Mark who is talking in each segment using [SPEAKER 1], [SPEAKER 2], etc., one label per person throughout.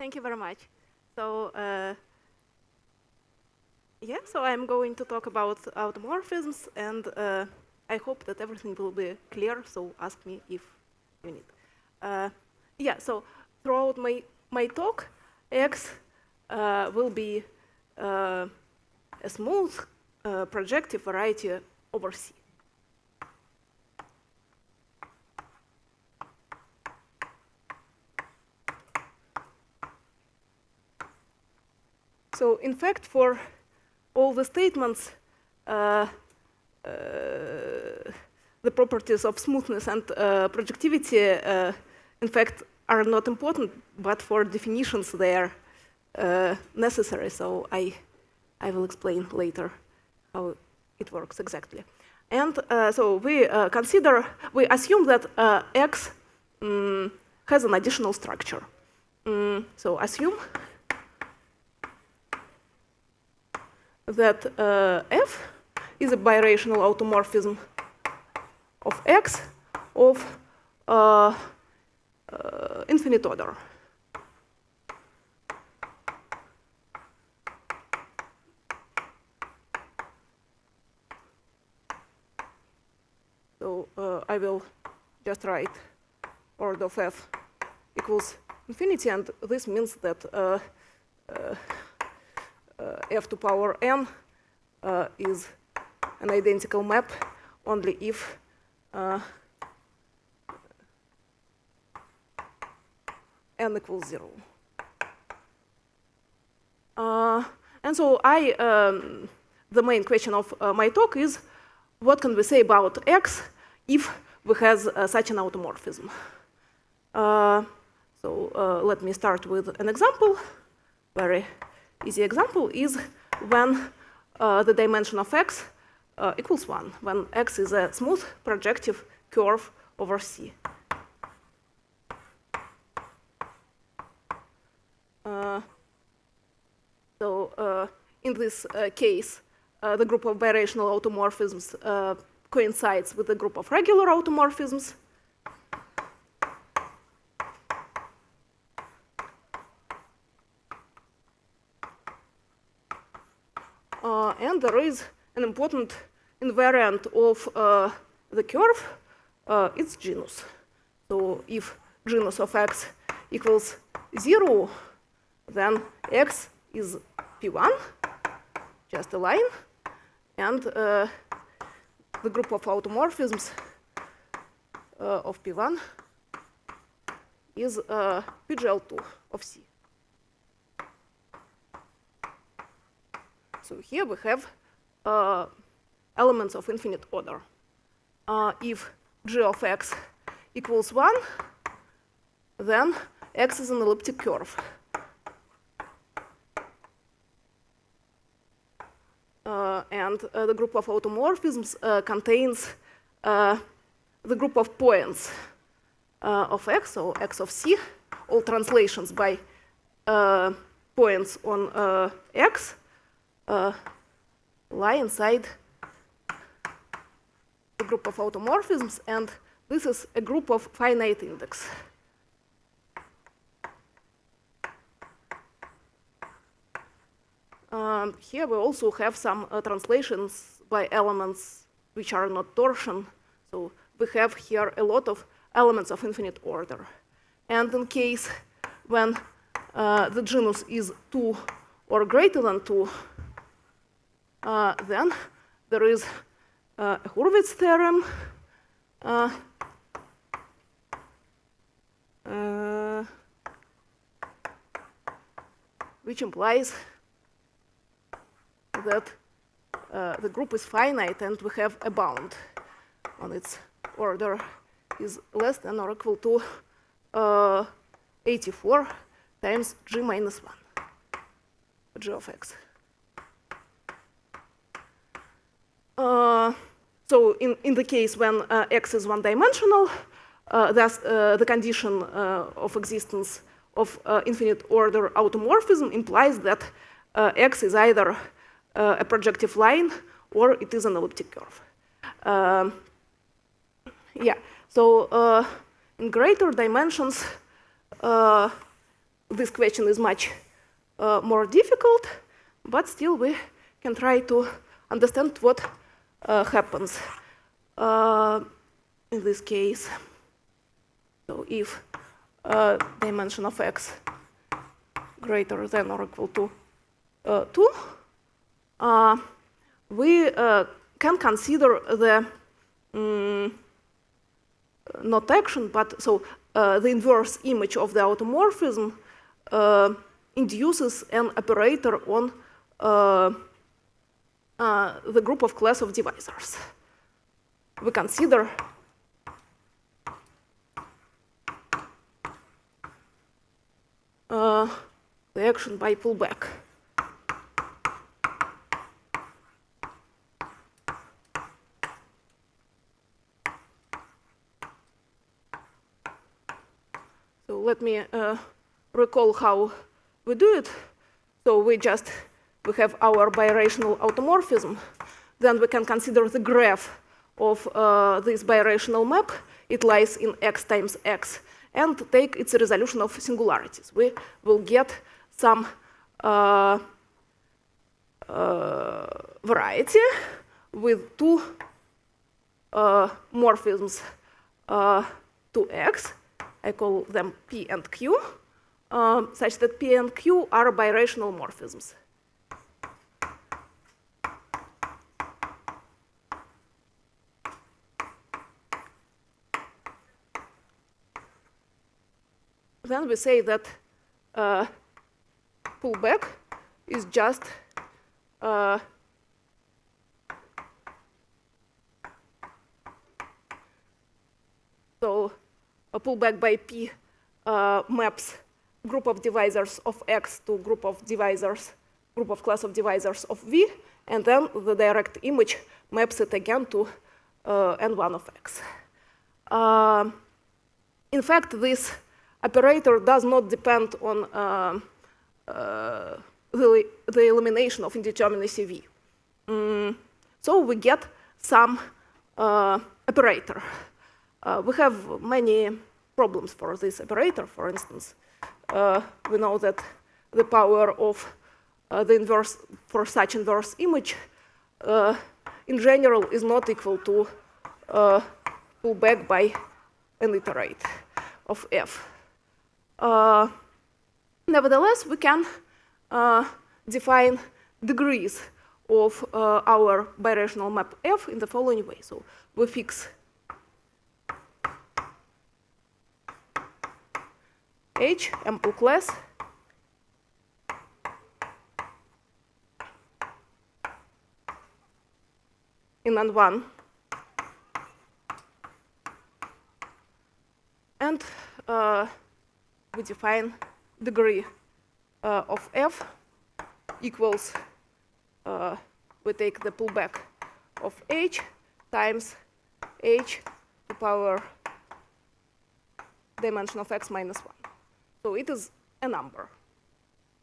[SPEAKER 1] Thank you very much. So, so I'm going to talk about automorphisms, and I hope that everything will be clear, so ask me if you need. So throughout my talk, X will be a smooth projective variety over C. So in fact, for all the statements, the properties of smoothness and projectivity, in fact, are not important, but for definitions they are necessary. So I will explain later how it works exactly. And so we assume that X has an additional structure. So assume that F is a birational automorphism of X of infinite order. So I will just write order of F equals infinity, and this means that F to power n is an identical map only if n equals 0. And so the main question of my talk is, what can we say about X if we have such an automorphism? So let me start with an example. Very easy example is when the dimension of X equals 1, when X is a smooth projective curve over C. In this case, the group of birational automorphisms coincides with the group of regular automorphisms. And there is an important invariant of the curve. It's genus. So if genus of X equals 0, then X is P1, just a line, and the group of automorphisms of P1 is PGL2 of C. So here we have elements of infinite order. If G of X equals 1, then X is an elliptic curve. And the group of automorphisms contains the group of points of X, so X of C, all translations by points on X lie inside the group of automorphisms, and this is a group of finite index. Here we also have some translations by elements which are not torsion. So we have here a lot of elements of infinite order. And in case when the genus is 2 or greater than 2, then there is a Hurwitz theorem which implies that the group is finite and we have a bound on its order is less than or equal to 84 times G minus 1, G of X. So in the case when X is one-dimensional, thus the condition of existence of infinite order automorphism implies that X is either a projective line or it is an elliptic curve. So in greater dimensions, this question is much more difficult, but still we can try to understand what happens in this case. So if dimension of x greater than or equal to 2, we can consider the not action, but so the inverse image of the automorphism induces an operator on the group of class of divisors. We consider the action by pullback. So let me recall how we do it. So we have our birational automorphism. Then we can consider the graph of this birational map. It lies in x times x, and take its resolution of singularities. We will get some variety with two morphisms to x. I call them P and Q, such that P and Q are birational morphisms. Then we say that pullback is just so a pullback by P maps group of divisors of x to group of class of divisors of V, and then the direct image maps it again to n1 of x. In fact, this operator does not depend on the elimination of indeterminacy V. So we get some operator. We have many problems for this operator. For instance, we know that the power of the inverse for such inverse image in general is not equal to pullback by an iterate of f. Nevertheless, we can define degrees of our birational map f in the following way. So we fix H, ample class, in N1, and we define degree of f equals, we take the pullback of H times H to power dimension of x minus 1. So it is a number.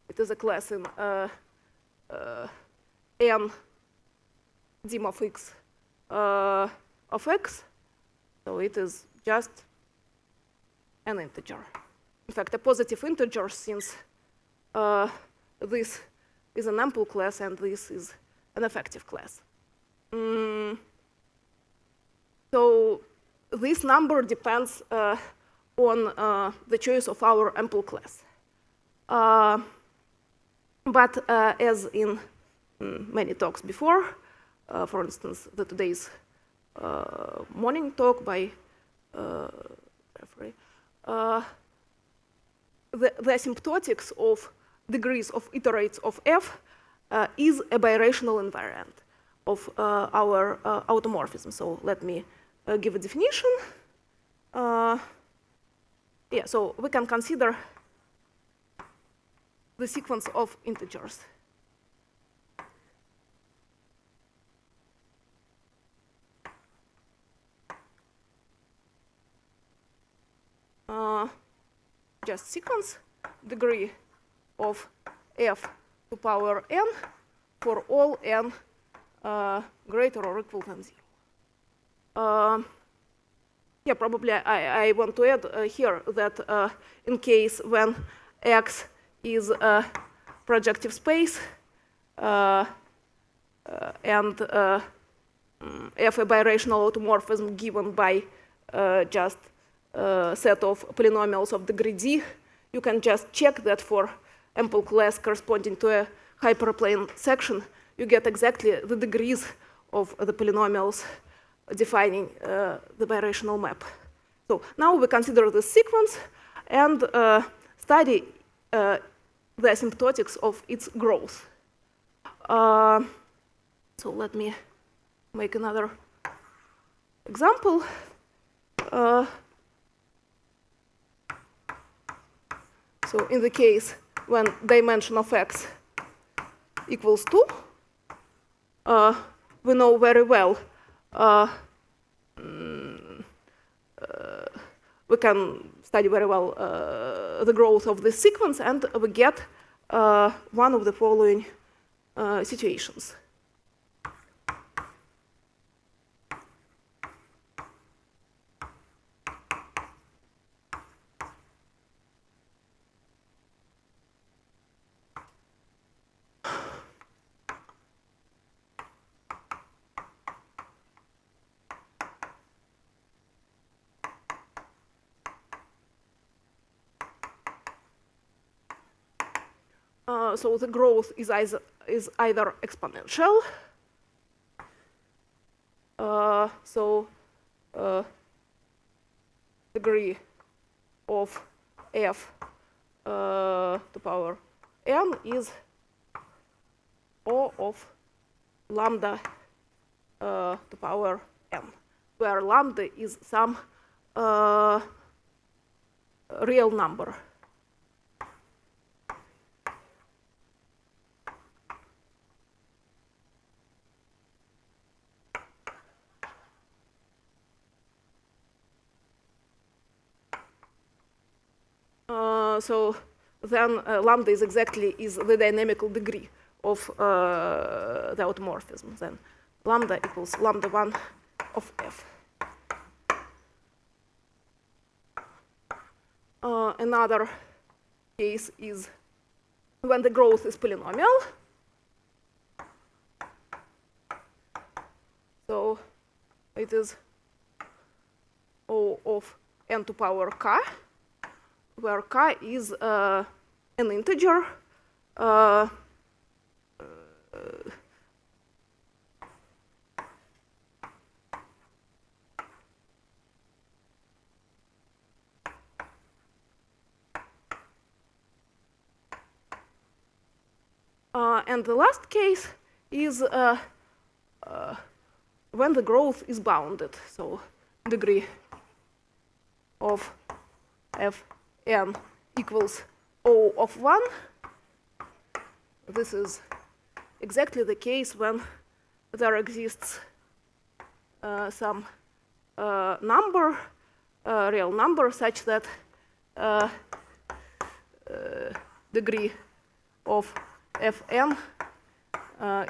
[SPEAKER 1] It is a class in n dim of x of x. So it is just an integer. In fact, a positive integer, since this is an ample class and this is an effective class. So this number depends on the choice of our ample class. But as in many talks before, for instance, today's morning talk by the asymptotics of degrees of iterates of f is a birational invariant of our automorphism. So let me give a definition. Yeah, so we can consider the sequence of integers. Just sequence degree of f to power n for all n greater or equal than 0. Yeah, probably I want to add here that in case when X is a projective space and F a birational automorphism given by just a set of polynomials of degree d, you can just check that for ample class corresponding to a hyperplane section, you get exactly the degrees of the polynomials defining the birational map. So now we consider this sequence and study the asymptotics of its growth. So let me make another example. So in the case when dimension of x equals 2, we know very well we can study very well the growth of this sequence, and we get one of the following situations. So the growth is either exponential, degree of f to power n is O of lambda to power n, where lambda is some real number. So then lambda is exactly the dynamical degree of the automorphism. Then lambda equals lambda 1 of f. Another case is when the growth is polynomial. So it is O of n to power k, where k is an integer and the last case is when the growth is bounded. So degree of fn equals O of 1. This is exactly the case when there exists some number, real number, such that degree of fn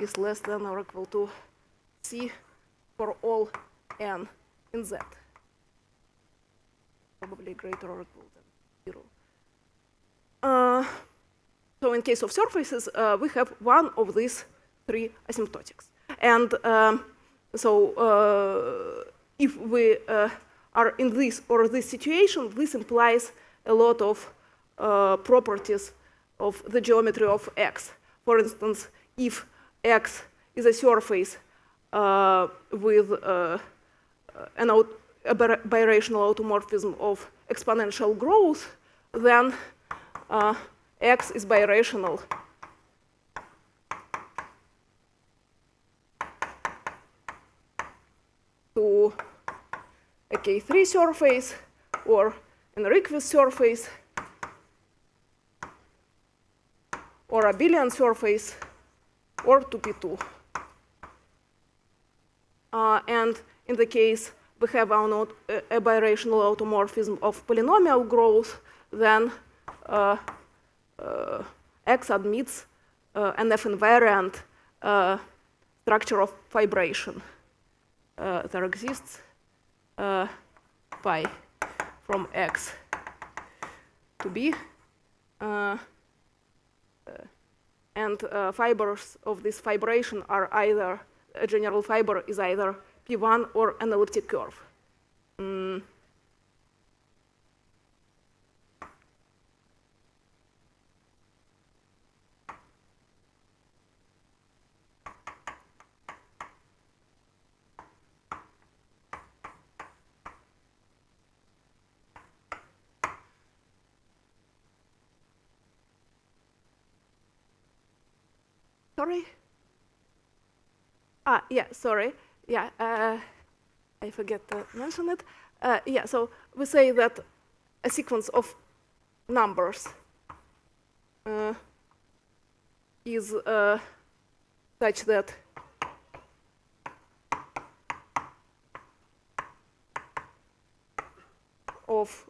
[SPEAKER 1] is less than or equal to c for all n in z, probably greater or equal than 0. So in case of surfaces, we have one of these three asymptotics. And if we are in this or this situation, this implies a lot of properties of the geometry of x. For instance, if x is a surface with a birational automorphism of exponential growth, then x is birational to a K3 surface or an Request surface or abelian surface or to P2. And in the case we have a birational automorphism of polynomial growth, then X admits an F invariant structure of fibration. There exists pi from X to B And fibers of this fibration are either, a general fiber is either P1 or an elliptic curve. Sorry? Yeah, sorry. Yeah, I forget to mention it. Yeah, so we say that a sequence of numbers is such that of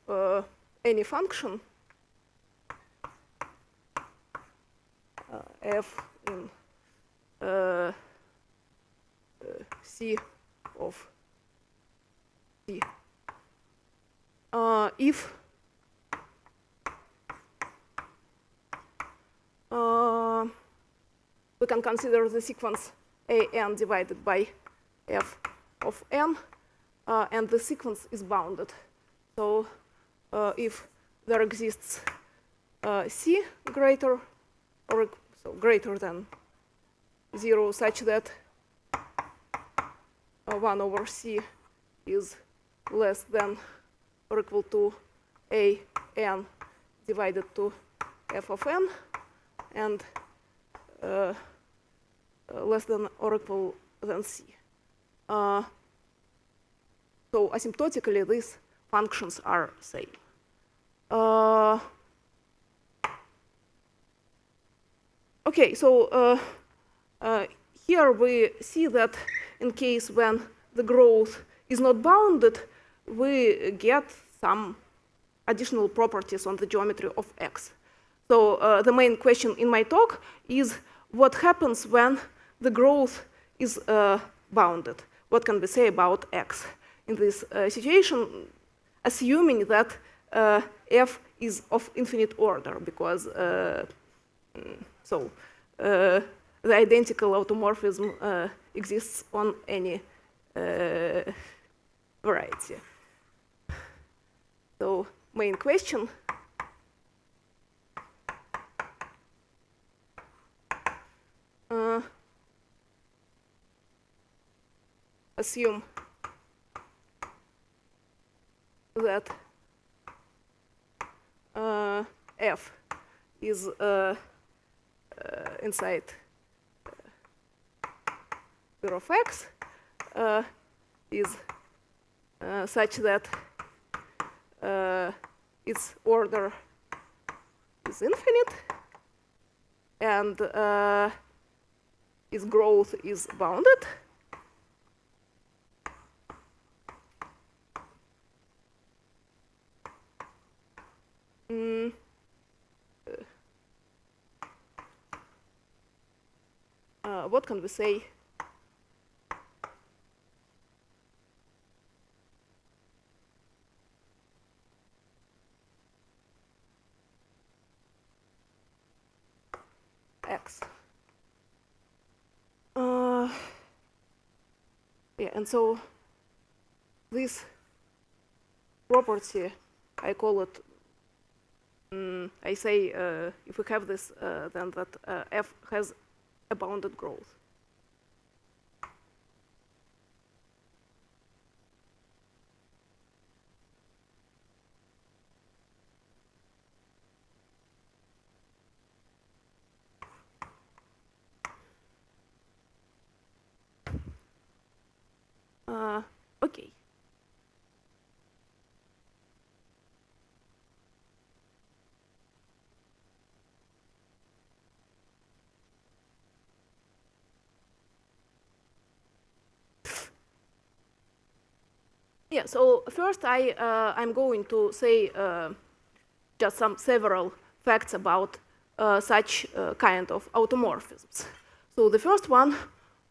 [SPEAKER 1] any function f in C of C if we can consider the sequence an divided by f of n, and the sequence is bounded. So if there exists C greater or so greater than 0 such that 1 over C is less than or equal to an divided to f of n, and less than or equal than C. So asymptotically, these functions are same. Okay, so here we see that in case when the growth is not bounded, we get some additional properties on the geometry of X. So the main question in my talk is what happens when the growth is bounded? What can we say about X in this situation, assuming that f is of infinite order, because the identical automorphism exists on any variety. So main question. Assume that f is inside sphere of x is such that its order is infinite and its growth is bounded. What can we say? X. Yeah, and so this property, I call it, I say if we have this, then that f has a bounded growth. Okay. Yeah, so first I'm going to say just several facts about such kind of automorphisms. So the first one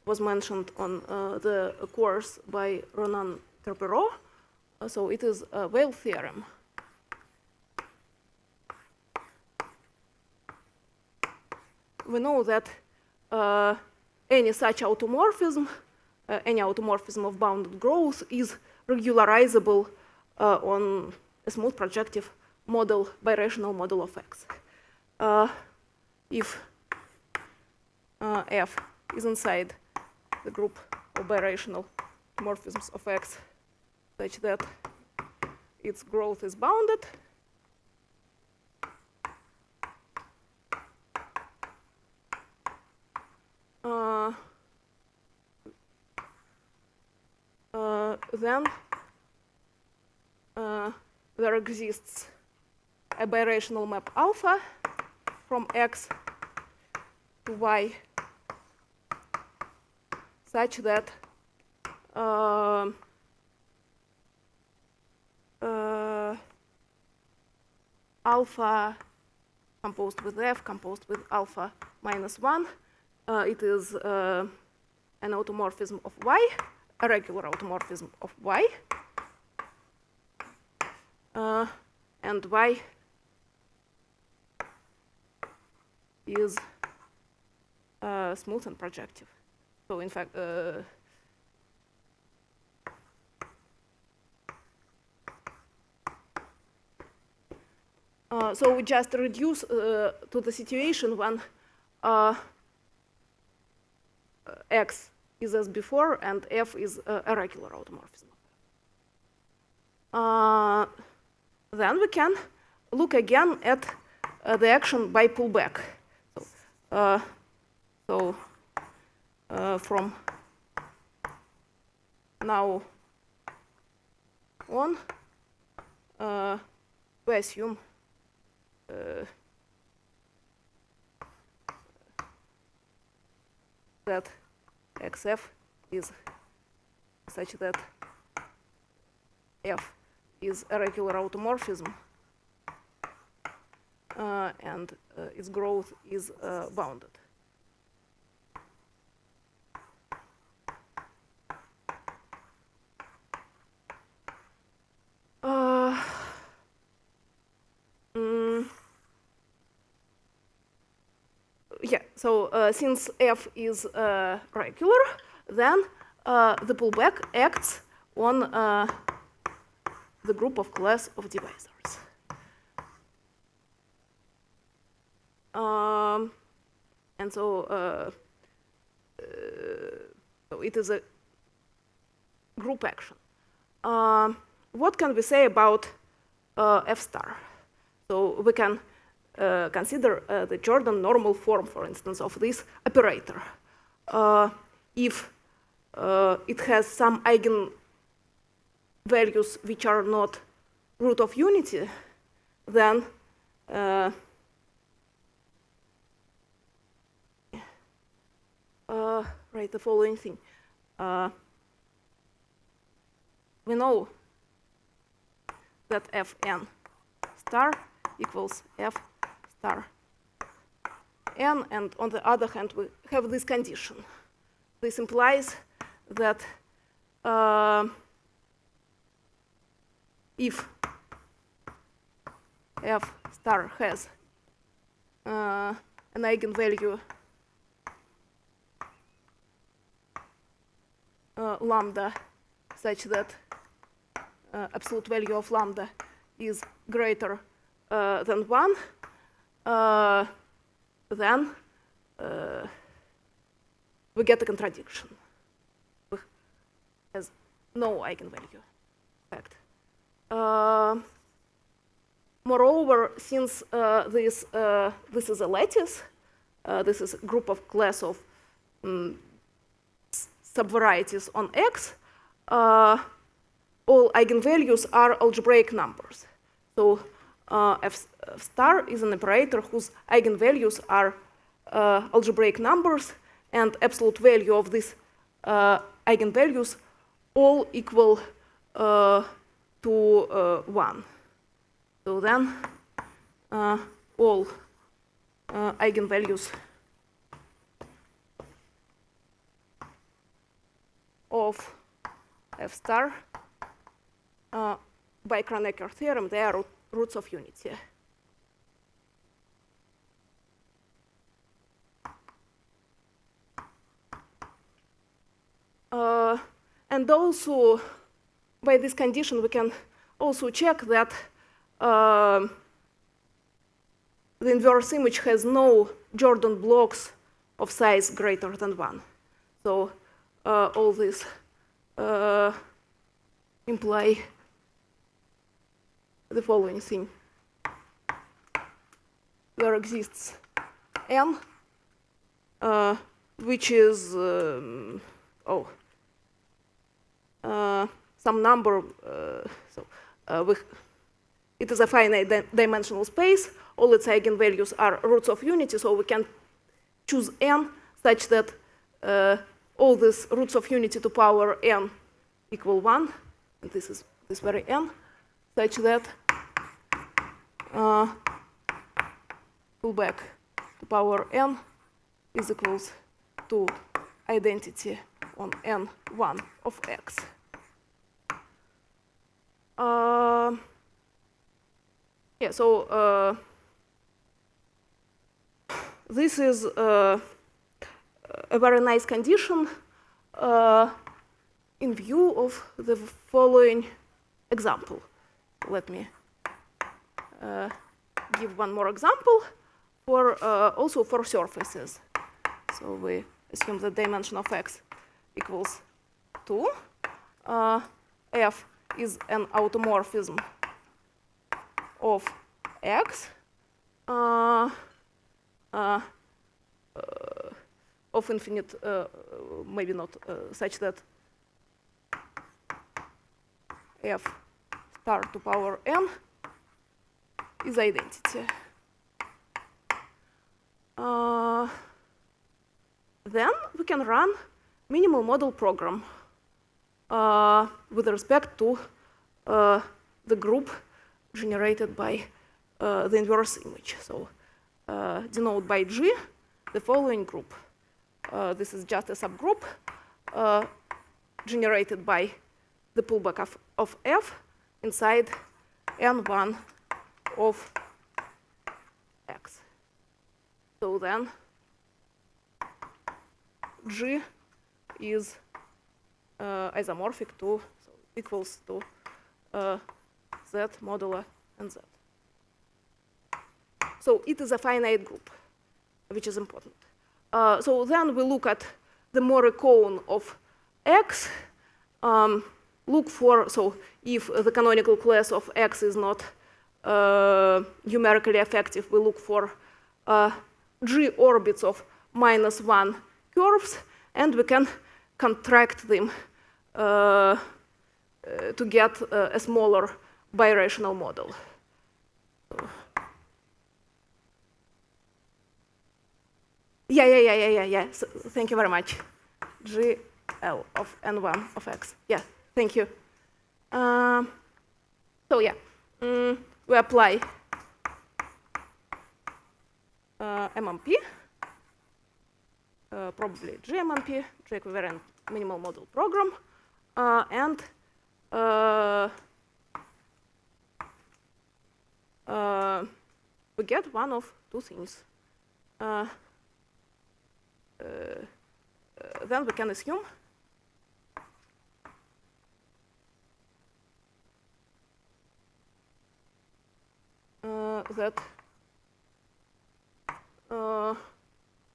[SPEAKER 1] was mentioned on the course by Ronan Terperot. So it is a Weyl theorem. we know that any such automorphism, any automorphism of bounded growth is regularizable on a smooth projective model, birational model of X. If F is inside the group of birational morphisms of X such that its growth is bounded, then there exists a birational map alpha from X to Y such that alpha composed with F composed with alpha minus 1, it is an automorphism of Y, a regular automorphism of Y, and Y is smooth and projective. So in fact, so we just reduce to the situation when X is as before and F is a regular automorphism. Then we can look again at the action by pullback. So from now on, we assume that XF is such that F is a regular automorphism and its growth is bounded. Yeah, so since F is regular, then the pullback acts on the group of class of divisors. And so it is a group action. What can we say about F star? So we can consider the Jordan normal form, for instance, of this operator. If it has some eigenvalues which are not root of unity, then write the following thing. We know that Fn star equals F star n, and on the other hand, we have this condition. This implies that if F star has an eigenvalue lambda such that absolute value of lambda is greater than 1, then we get a contradiction. It has no eigenvalue effect. Moreover, since this is a lattice, this is a group of class of subvarieties on X, all eigenvalues are algebraic numbers. So F star is an operator whose eigenvalues are algebraic numbers, and absolute value of these eigenvalues all equal to 1. So then all eigenvalues of F star by Kronecker theorem, they are roots of unity. And also, by this condition, we can also check that the inverse image has no Jordan blocks of size greater than 1. So all this imply the following thing. There exists n, which is some number. It is a finite dimensional space. All its eigenvalues are roots of unity, so we can choose n such that all these roots of unity to power n equal 1, and this is this very n, such that pullback to power n is equals to identity on n1 of x. This is a very nice condition in view of the following example. Let me give one more example also for surfaces. So we assume the dimension of x equals 2. F is an automorphism of x of infinite, maybe not such that f star to power n is identity. Then we can run minimal model program with respect to the group generated by the inverse image. So denote by G the following group. This is just a subgroup generated by the pullback of F inside N1 of X. So then G is isomorphic to, so equals to Z modulo NZ. So it is a finite group, which is important. So then we look at the Mori cone of X. Look for, so if the canonical class of X is not numerically effective, we look for G orbits of -1 curves, and we can contract them to get a smaller birational model. Yeah. So, thank you very much. GL of N1 of X. Yeah, thank you. We apply MMP, probably GMMP, G-equivalent minimal model program, and we get one of two things. Then we can assume that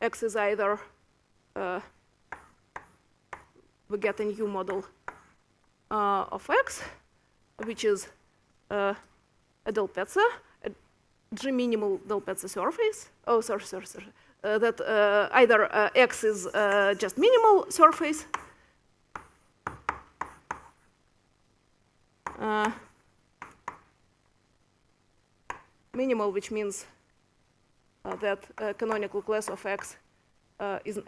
[SPEAKER 1] X is either we get a new model of X, which is a Delpezza, a G-minimal Delpezza surface. Oh, sorry. That either X is just minimal surface, minimal, which means that canonical class of X is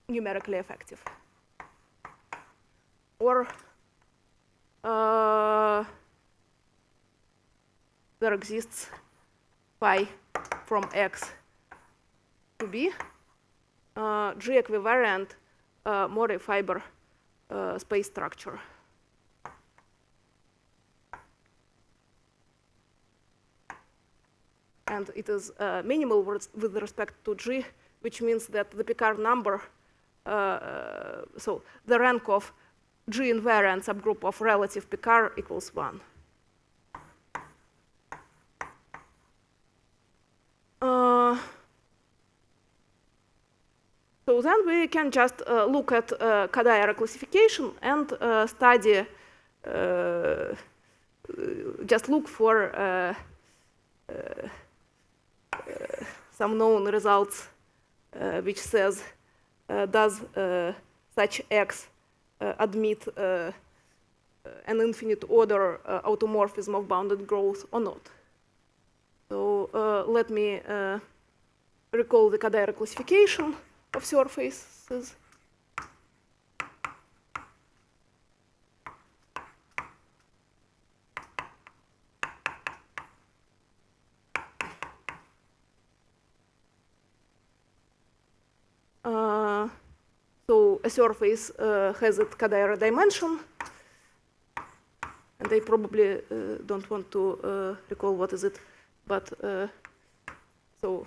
[SPEAKER 1] numerically effective, or there exists phi from X to be G-equivariant Mori fiber space structure. And it is minimal with respect to G, which means that the Picard number, so the rank of G invariant subgroup of relative Picard equals 1. So then we can just look at Kadayara classification and study, just look for some known results which says does such X admit an infinite order automorphism of bounded growth or not. So let me recall the Kadayara classification of surfaces. So a surface has a Kadayara dimension, and I probably don't want to recall what is it, but so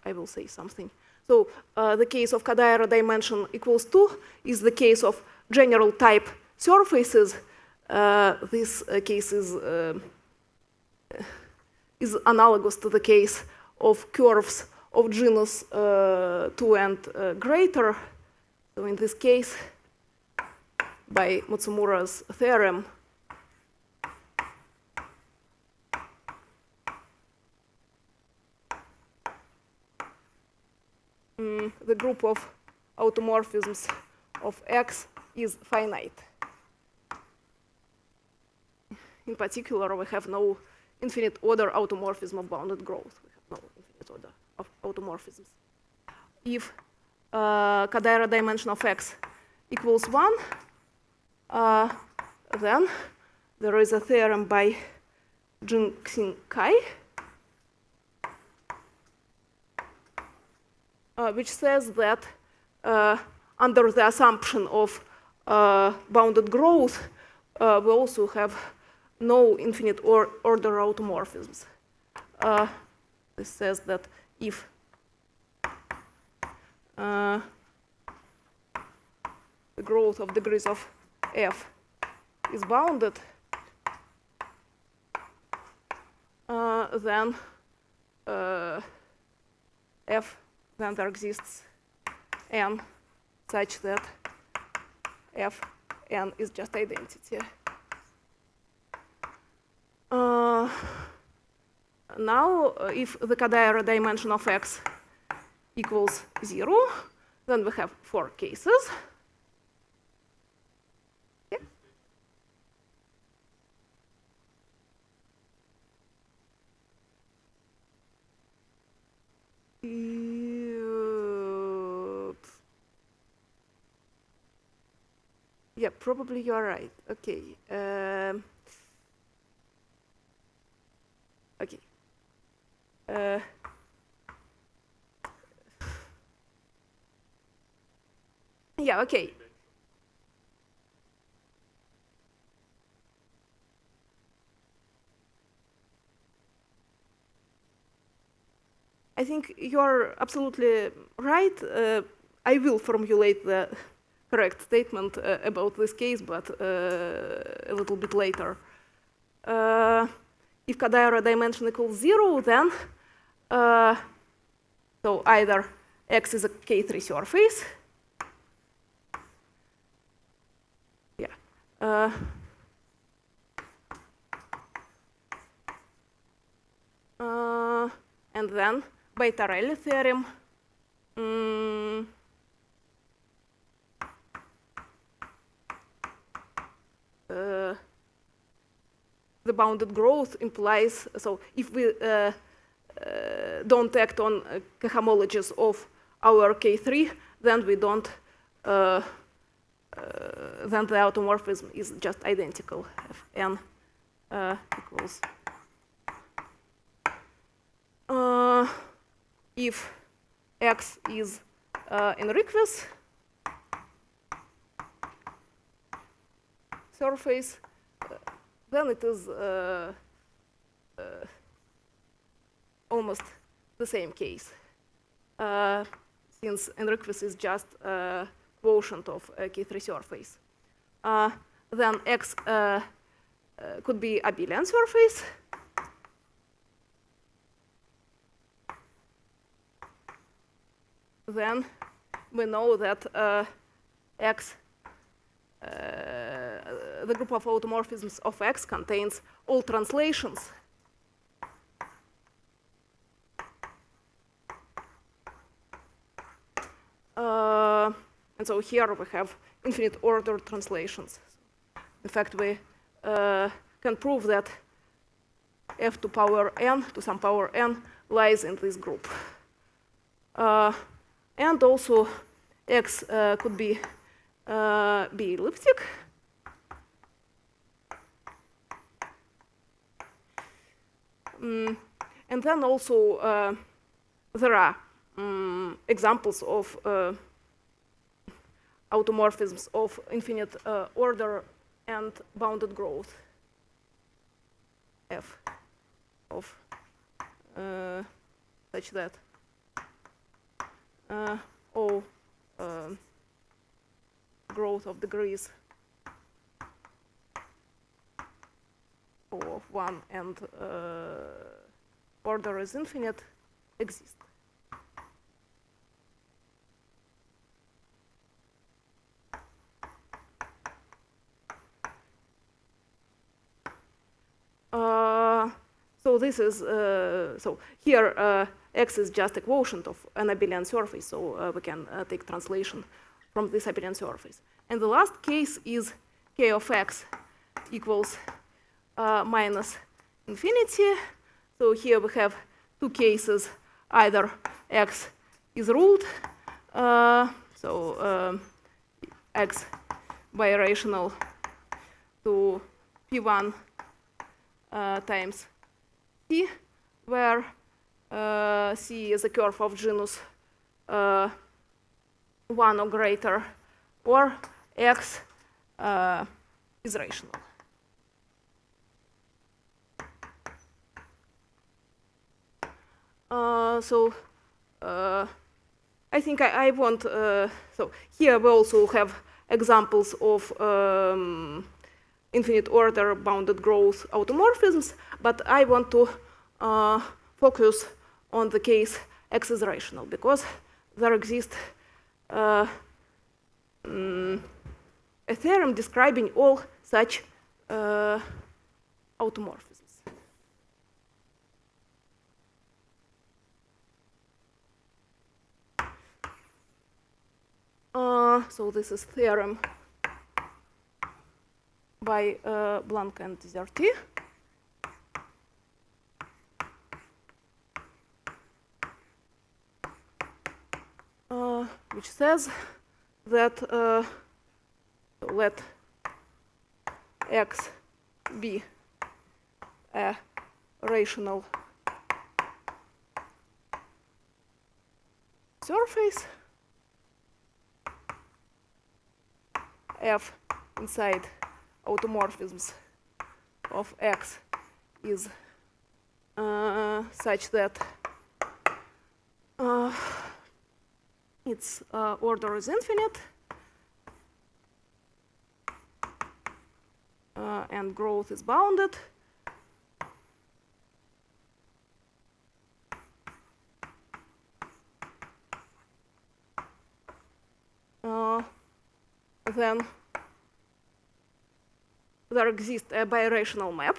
[SPEAKER 1] I will say something. So the case of Kadayara dimension equals 2 is the case of general type surfaces. This case is analogous to the case of curves of genus 2 and greater. So in this case, by Matsumura's theorem, the group of automorphisms of X is finite. In particular, we have no infinite order automorphism of bounded growth. We have no infinite order of automorphisms. If Kadayara dimension of X equals 1, then there is a theorem by Jingxin Kai, which says that under the assumption of bounded growth, we also have no infinite order automorphisms. This says that if the growth of degrees of f is bounded, then then there exists n such that Fn is just identity. Now, if the Kadayara dimension of X equals 0, then we have 4 cases. Yeah. Yeah, probably you are right. Okay. Okay. Yeah, okay. I think you're absolutely right. I will formulate the correct statement about this case, but a little bit later. If Kadayara dimension equals 0, then so either X is a K3 surface. Yeah. And then by Tarelli theorem, the bounded growth implies, so if we don't act on cohomologies of our K3, then we don't, then the automorphism is just identical. Fn equals. If X is Enriquez surface, then it is almost the same case, since Enriquez is just quotient of K3 surface. Then X could be abelian surface. Then we know that X, the group of automorphisms of X contains all translations. And so here we have infinite order translations. In fact, we can prove that f to power n, to some power n, lies in this group. And also, X could be elliptic. And then also there are examples of automorphisms of infinite order and bounded growth f of such that O growth of degrees O of 1 and order is infinite exist. So this is so here X is just a quotient of an abelian surface, so we can take translation from this abelian surface. And the last case is K of X equals minus infinity. So here we have two cases: either X is ruled, so X birational to P1 times C, where C is a curve of genus 1 or greater, or X is rational. So I think I want, so here we also have examples of infinite order bounded growth automorphisms, but I want to focus on the case X is rational, because there exists a theorem describing all such automorphisms. So this is theorem by Blanc and Desserti. Which says that let X be a rational surface, F inside automorphisms of X is such that its order is infinite and growth is bounded. Then there exists a birational map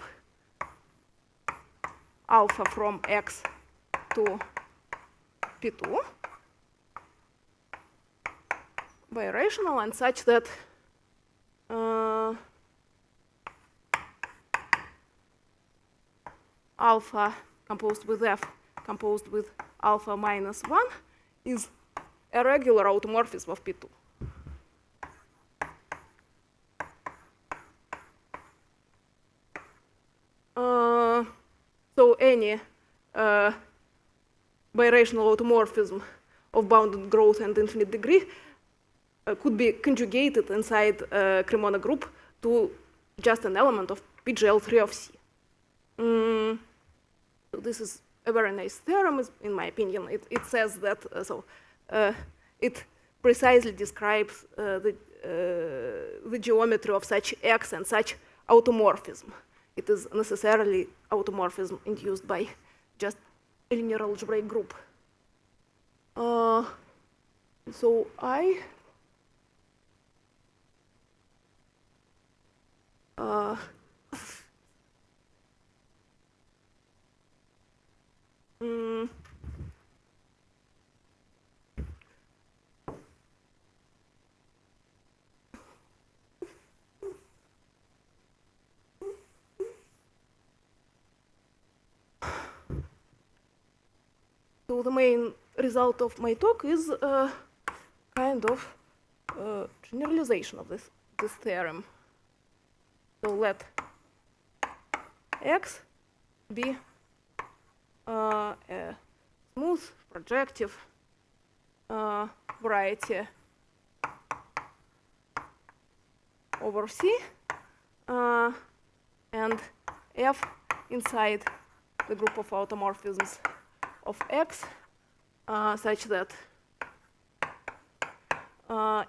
[SPEAKER 1] alpha from X to P2, birational, and such that alpha composed with F composed with alpha minus 1 is a regular automorphism of P2. So any birational automorphism of bounded growth and infinite degree could be conjugated inside Cremona group to just an element of PGL3 of C. So this is a very nice theorem, in my opinion. It says that it precisely describes the geometry of such X and such automorphism. It is necessarily automorphism induced by just a linear algebraic group. So I So the main result of my talk is a kind of generalization of this theorem. So let X be a smooth projective variety over C, and F inside the group of automorphisms of X such that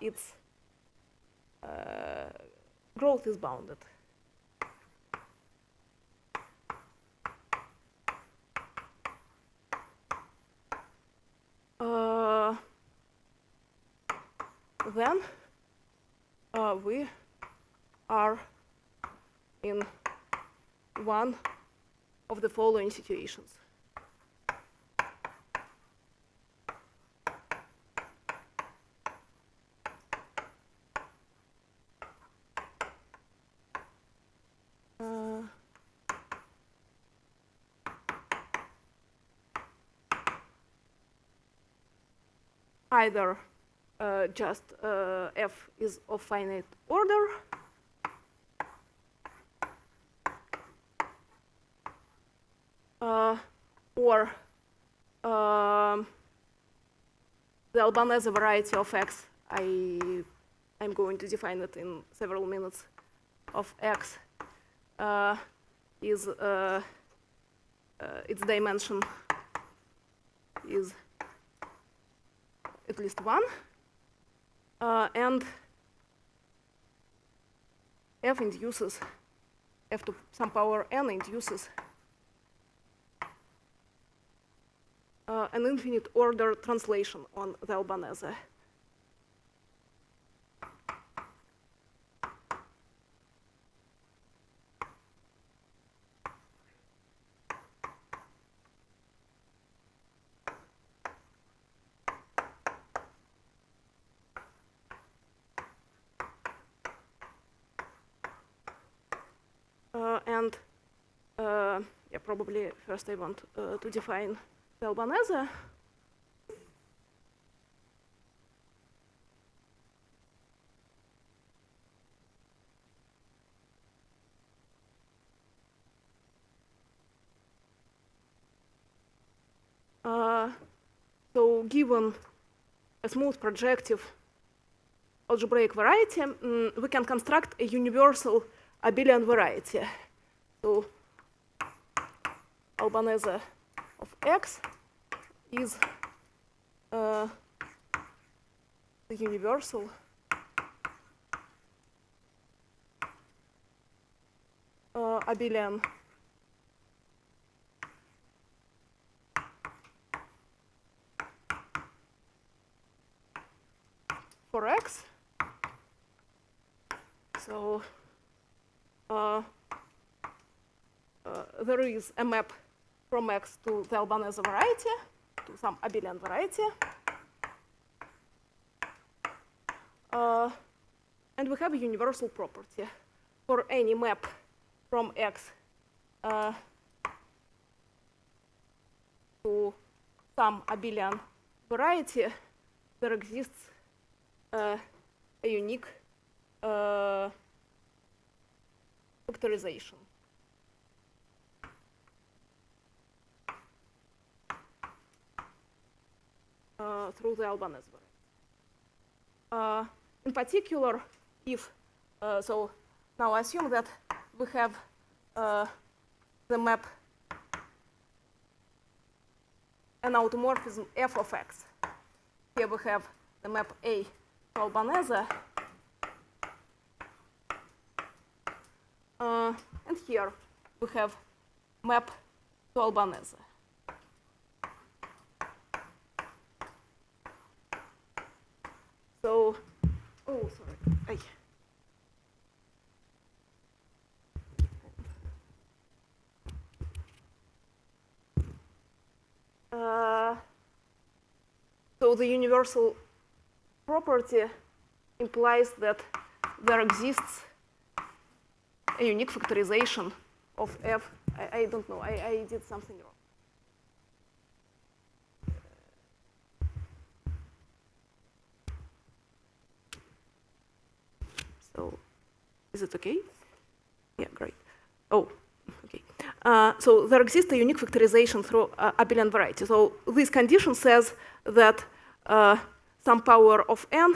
[SPEAKER 1] its growth is bounded. Then we are in one of the following situations. Either just F is of finite order, or the Albanese variety of X, I'm going to define it in several minutes, of X is its dimension is at least 1, and F induces, F to some power n induces an infinite order translation on the Albanese. Yeah, probably first I want to define the Albanese. So given a smooth projective algebraic variety, we can construct a universal abelian variety. So Albanese of X is the universal abelian for X. So there is a map from X to the Albanese variety, to some abelian variety. And we have a universal property. For any map from X to some abelian variety, there exists a unique factorization. Through the Albanese variety. In particular, if, so now assume that we have the map, an automorphism f of X. Here we have the map A to Albanese. And here we have map to Albanese. So, oh, sorry. So the universal property implies that there exists a unique factorization of f. I don't know, I did something wrong. So is it okay? Yeah, great. Oh, okay. So there exists a unique factorization through abelian variety. So this condition says that some power of n,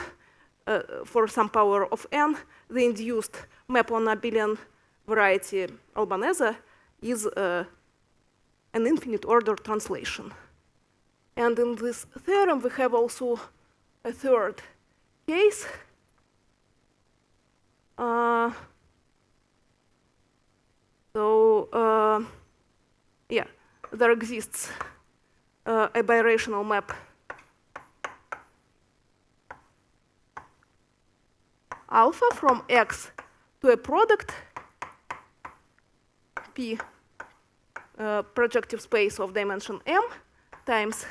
[SPEAKER 1] for some power of n, the induced map on abelian variety Albanese is an infinite order translation. And in this theorem, we have also a third case. Yeah, there exists a birational map alpha from X to a product P projective space of dimension M times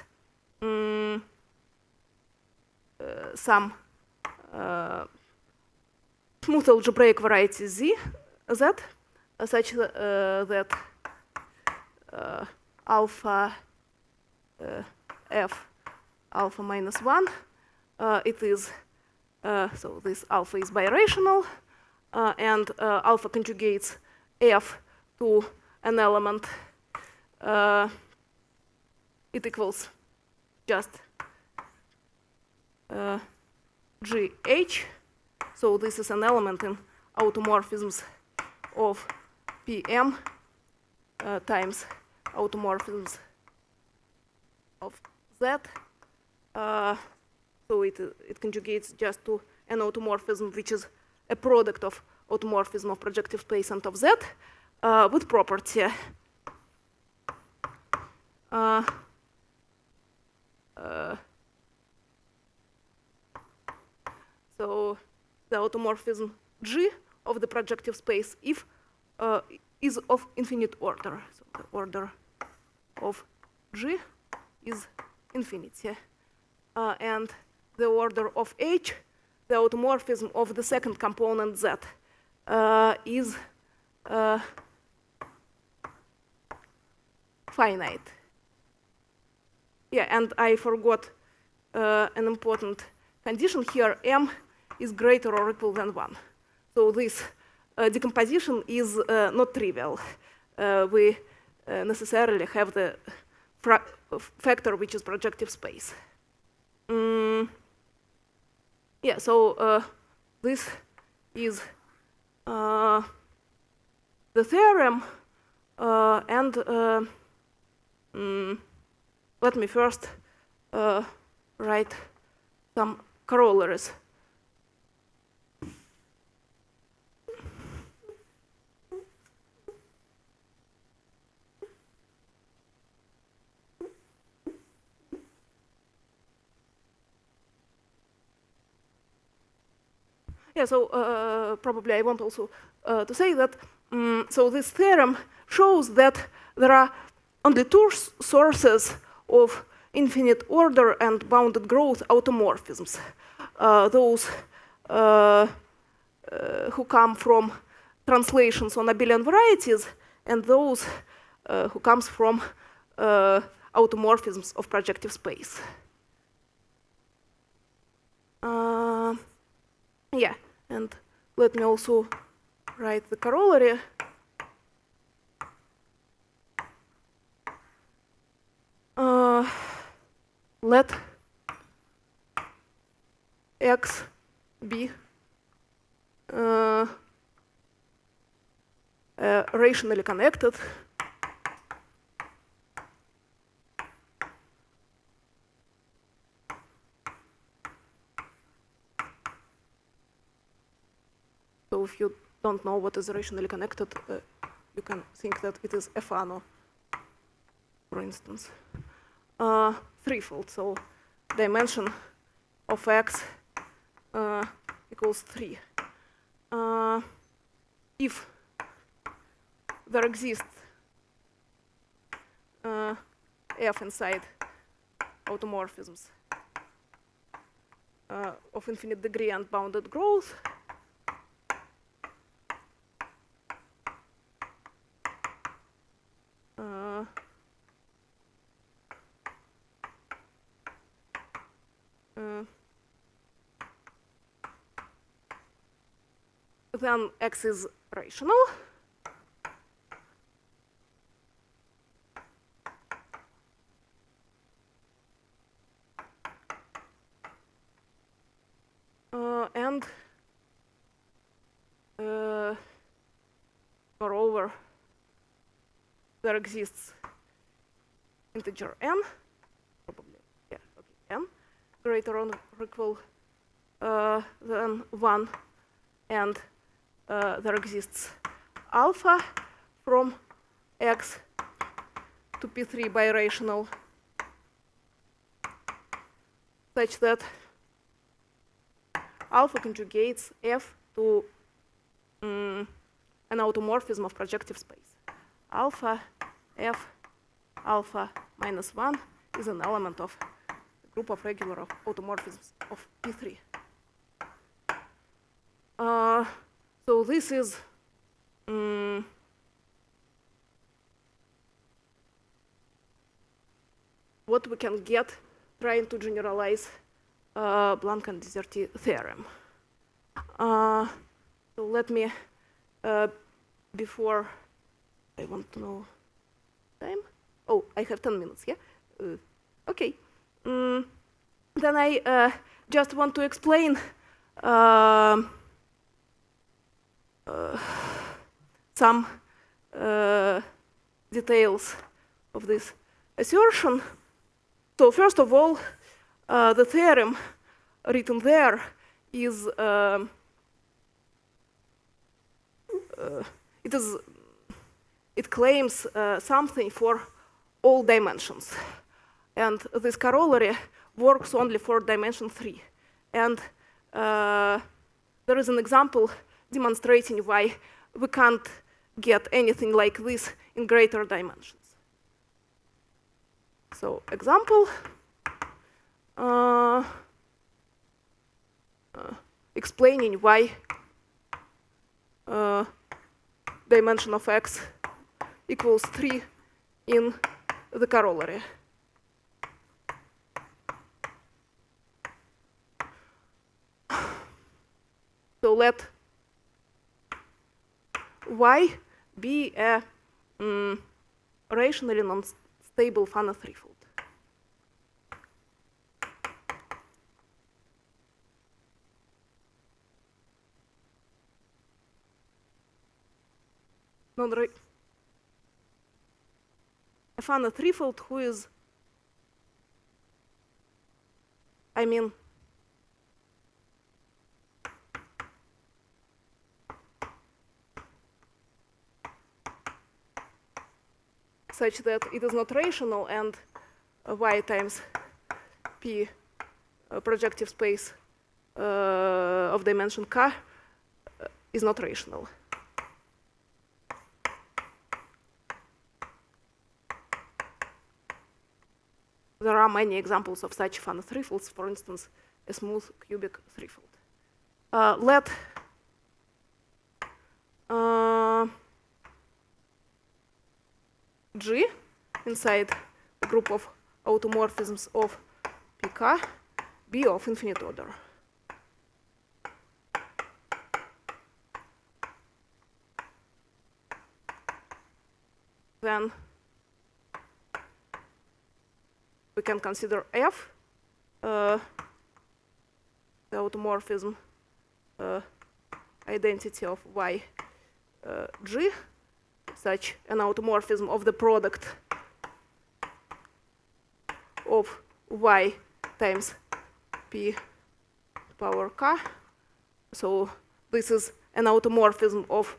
[SPEAKER 1] some smooth algebraic variety Z, such that alpha f alpha minus 1, it is, so this alpha is birational, and alpha conjugates f to an element, it equals just gh. So this is an element in automorphisms of Pm times automorphisms of Z. So it conjugates just to an automorphism which is a product of automorphism of projective space and of Z with property. So the automorphism G of the projective space if is of infinite order. So the order of G is infinity. And the order of H, the automorphism of the second component Z, is finite. Yeah, and I forgot an important condition here. M is greater or equal than 1. So this decomposition is not trivial. We necessarily have the factor which is projective space. Yeah, so this is the theorem, and let me first write some corollaries. Yeah, so probably I want also to say that so this theorem shows that there are only two sources of infinite order and bounded growth automorphisms. Those who come from translations on abelian varieties, and those who comes from automorphisms of projective space. Yeah, and let me also write the corollary. Let X be rationally connected So if you don't know what is rationally connected, you can think that it is Fano, for instance. Threefold, so dimension of x equals 3. If there exists f inside automorphisms of infinite degree and bounded growth, then x is rational. And moreover, there exists integer n, probably, yeah, okay, n, greater or equal than 1, and there exists alpha from x to P3 birational, such that alpha conjugates f to an automorphism of projective space. Alpha f alpha minus 1 is an element of the group of regular automorphisms of P3. So this is what we can get trying to generalize Blanc and Deserti theorem. So let me, before I want to know time. Oh, I have 10 minutes, yeah? Okay. Then I just want to explain some details of this assertion. So first of all, the theorem written there is it claims something for all dimensions, and this corollary works only for dimension 3. And there is an example demonstrating why we can't get anything like this in greater dimensions. So example, explaining why dimension of x equals 3 in the corollary. So let y be a rationally non-stable Fano threefold. A Fano threefold who is, I mean, such that it is not rational and y times p projective space of dimension k is not rational. There are many examples of such Fano threefolds, for instance, a smooth cubic threefold. Let G inside a group of automorphisms of PK be of infinite order. Then we can consider F, the automorphism identity of Y G, such an automorphism of the product of Y times P power K. So this is an automorphism of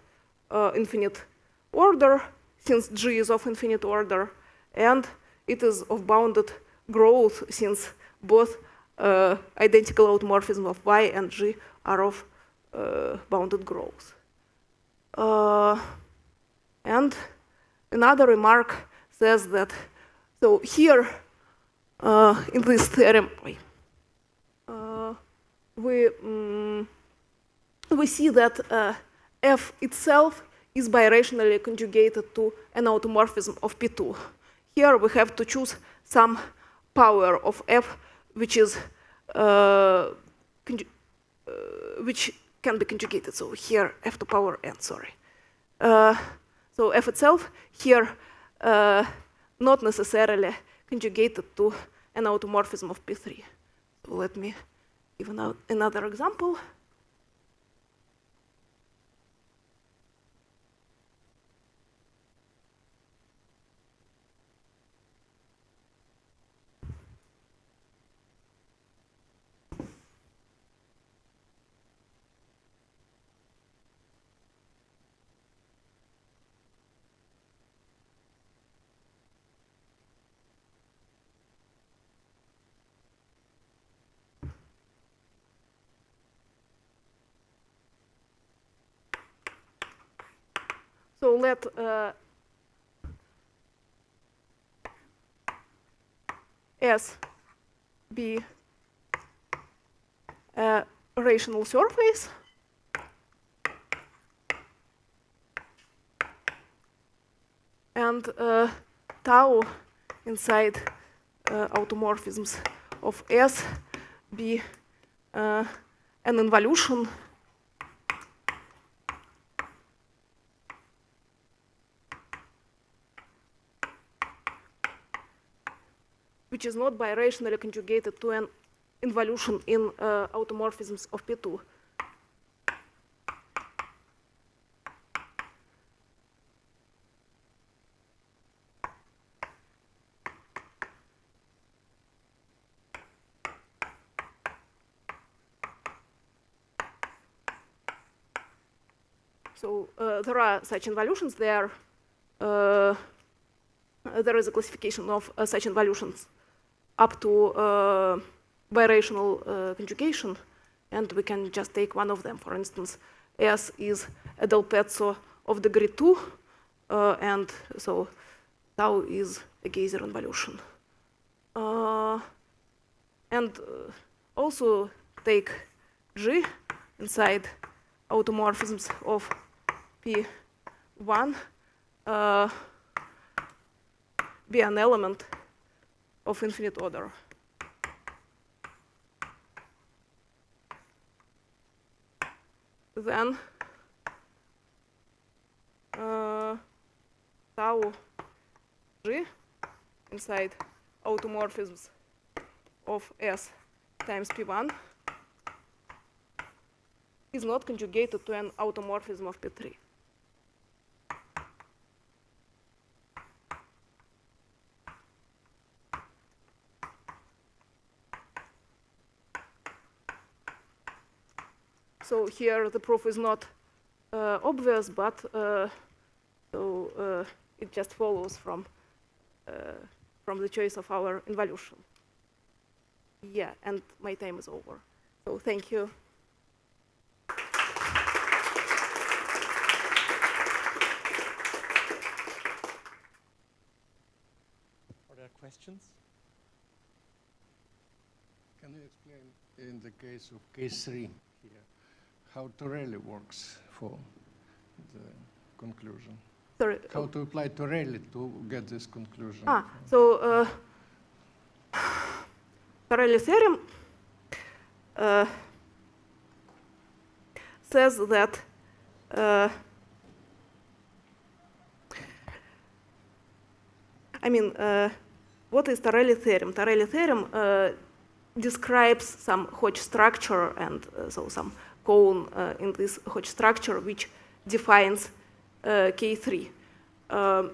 [SPEAKER 1] infinite order, since G is of infinite order, and it is of bounded growth, since both identical automorphisms of Y and G are of bounded growth. And another remark says that, so here in this theorem, we see that F itself is birationally conjugated to an automorphism of P2. Here we have to choose some power of F, which is which can be conjugated. So here F to power n, sorry. So F itself here not necessarily conjugated to an automorphism of P3. So let me give another example. So let S be a rational surface and tau inside automorphisms of S be an involution which is not birationally conjugated to an involution in automorphisms of P2. So there are such involutions. There is a classification of such involutions up to birational conjugation, and we can just take one of them. For instance, S is a del Pezzo of degree 2, and so tau is a Geyser involution. And also take G inside automorphisms of P1 be an element of infinite order. Then tau G inside automorphisms of S times P1 is not conjugated to an automorphism of P3. So here the proof is not obvious, but it just follows from the choice of our involution. Yeah, and my time is over. So thank you.
[SPEAKER 2] Are there questions?
[SPEAKER 3] Can you explain in the case of case 3 here how Torelli works for the conclusion?
[SPEAKER 1] Sorry.
[SPEAKER 3] How to apply Torelli to get this conclusion?
[SPEAKER 1] So Torelli theorem says that what is Torelli theorem? Torelli theorem describes some Hodge structure and so some cone in this Hodge structure which defines K3.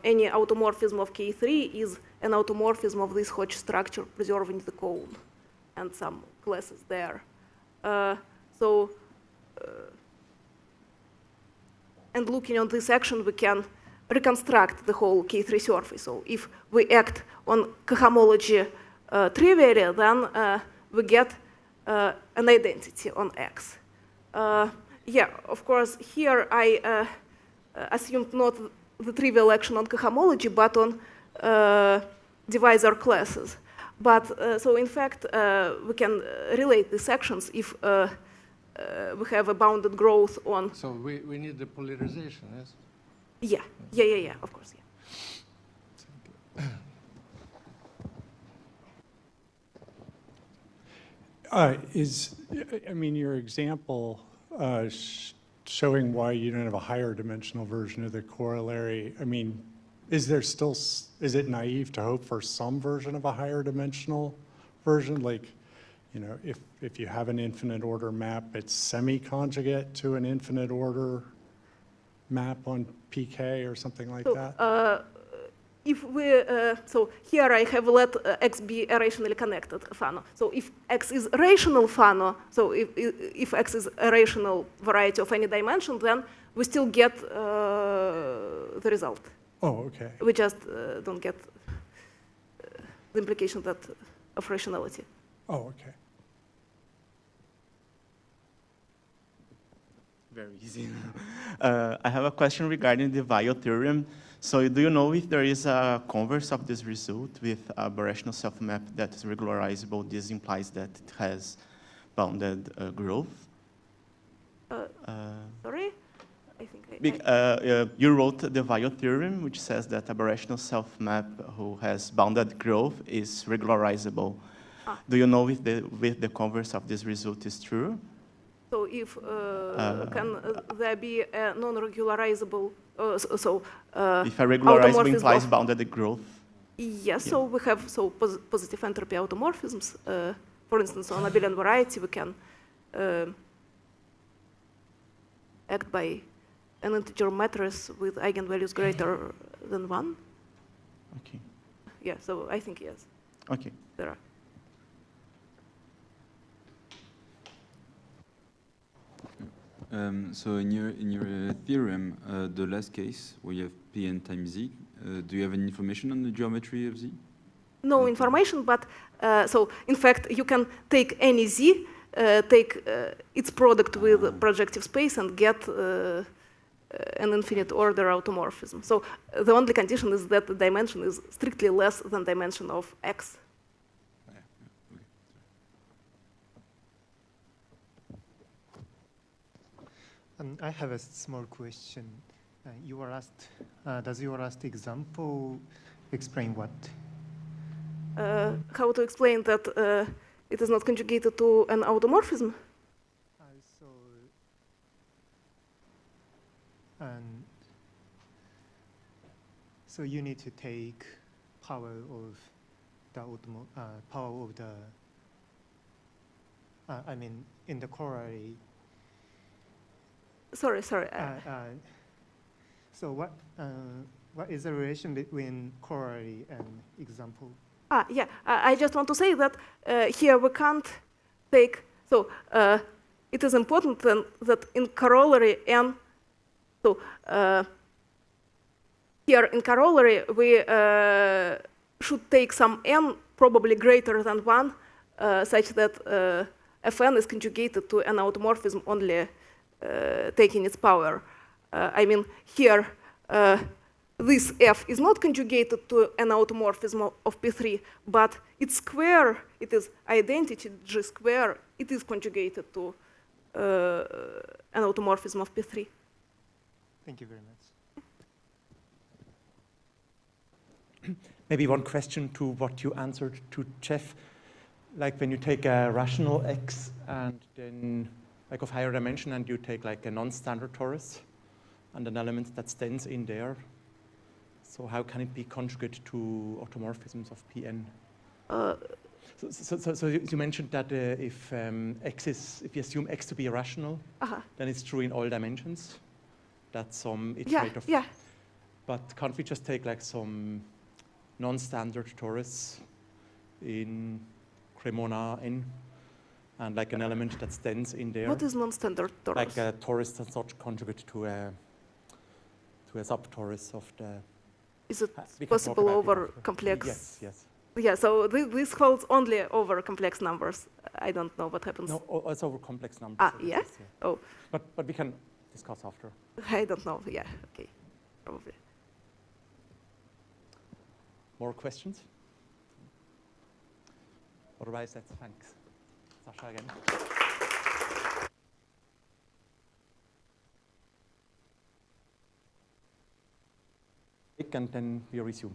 [SPEAKER 1] Any automorphism of K3 is an automorphism of this Hodge structure preserving the cone and some classes there. and looking on this action, we can reconstruct the whole K3 surface. So if we act on cohomology trivially, then we get an identity on X. Yeah, of course, here I assumed not the trivial action on cohomology, but on divisor classes. But so in fact, we can relate these actions if we have a bounded growth on.
[SPEAKER 3] So we need the polarization, yes?
[SPEAKER 1] Yeah, of course,
[SPEAKER 4] I mean, your example showing why you don't have a higher dimensional version of the corollary, I mean, is it naive to hope for some version of a higher dimensional version? Like, you know, if you have an infinite order map, it's semi-conjugate to an infinite order map on PK or something like that?
[SPEAKER 1] If we, so here I have let X be a rationally connected Fano. So if X is rational Fano, so if X is a rational variety of any dimension, then we still get the result.
[SPEAKER 4] Oh, okay.
[SPEAKER 1] We just don't get the implication that of rationality.
[SPEAKER 4] Oh, okay.
[SPEAKER 5] Very easy. I have a question regarding the Weyl theorem. So do you know if there is a converse of this result with a birational self-map that is regularizable? This implies that it has bounded growth.
[SPEAKER 1] Sorry? I think
[SPEAKER 5] you wrote the Weyl theorem, which says that a birational self-map who has bounded growth is regularizable. Do you know if the converse of this result is true?
[SPEAKER 1] So if can there be a non-regularizable,
[SPEAKER 5] if a regularizable implies bounded growth?
[SPEAKER 1] Yes,
[SPEAKER 5] Yeah.
[SPEAKER 1] so we have positive entropy automorphisms. For instance, on abelian variety, we can act by an integer matrix with eigenvalues greater than 1.
[SPEAKER 5] Okay.
[SPEAKER 1] Yeah, so I think yes.
[SPEAKER 5] Okay.
[SPEAKER 1] There are.
[SPEAKER 6] So in your theorem, the last case where you have Pn times z, do you have any information on the geometry of z?
[SPEAKER 1] No information, but so in fact you can take any z, take its product with projective space and get an infinite order automorphism. So the only condition is that the dimension is strictly less than dimension of X.
[SPEAKER 2] I have a small question. You were asked, does your last example explain what?
[SPEAKER 1] How to explain that it is not conjugated to an automorphism?
[SPEAKER 2] So you need to take power of the I mean, in the corollary.
[SPEAKER 1] Sorry.
[SPEAKER 2] So what is the relation between corollary and example?
[SPEAKER 1] Yeah, I just want to say that here we can't take, so it is important then that in corollary n, so here in corollary we should take some n probably greater than 1 such that Fn is conjugated to an automorphism only taking its power. I mean, here, this F is not conjugated to an automorphism of P3, but its square, it is identity G square, it is conjugated to an automorphism of P3.
[SPEAKER 2] Thank you very much.
[SPEAKER 7] Maybe one question to what you answered to Jeff. Like when you take a rational X and then like of higher dimension and you take like a non-standard torus and an element that stands in there. So how can it be conjugate to automorphisms of Pn? So you mentioned that if you assume X to be irrational, then it's true in all dimensions. That's some iterate of.
[SPEAKER 1] Yeah.
[SPEAKER 7] But can't we just take like some non-standard torus in Cremona N and like an element that stands in there?
[SPEAKER 1] What is non-standard torus?
[SPEAKER 7] Like a torus that's not conjugate to a to a subtorus of the.
[SPEAKER 1] Is it
[SPEAKER 7] We can talk
[SPEAKER 1] possible
[SPEAKER 7] about it
[SPEAKER 1] over
[SPEAKER 7] after.
[SPEAKER 1] complex?
[SPEAKER 7] Yes, yes.
[SPEAKER 1] Yeah, so this holds only over complex numbers. I don't know what happens.
[SPEAKER 7] No, also over complex numbers.
[SPEAKER 1] Ah,
[SPEAKER 7] so this
[SPEAKER 1] yeah?
[SPEAKER 7] is,
[SPEAKER 1] Oh,
[SPEAKER 7] But we can discuss after.
[SPEAKER 1] I don't know. Yeah, okay, probably.
[SPEAKER 7] More questions? Otherwise, that's thanks. Sasha again. And then we resume.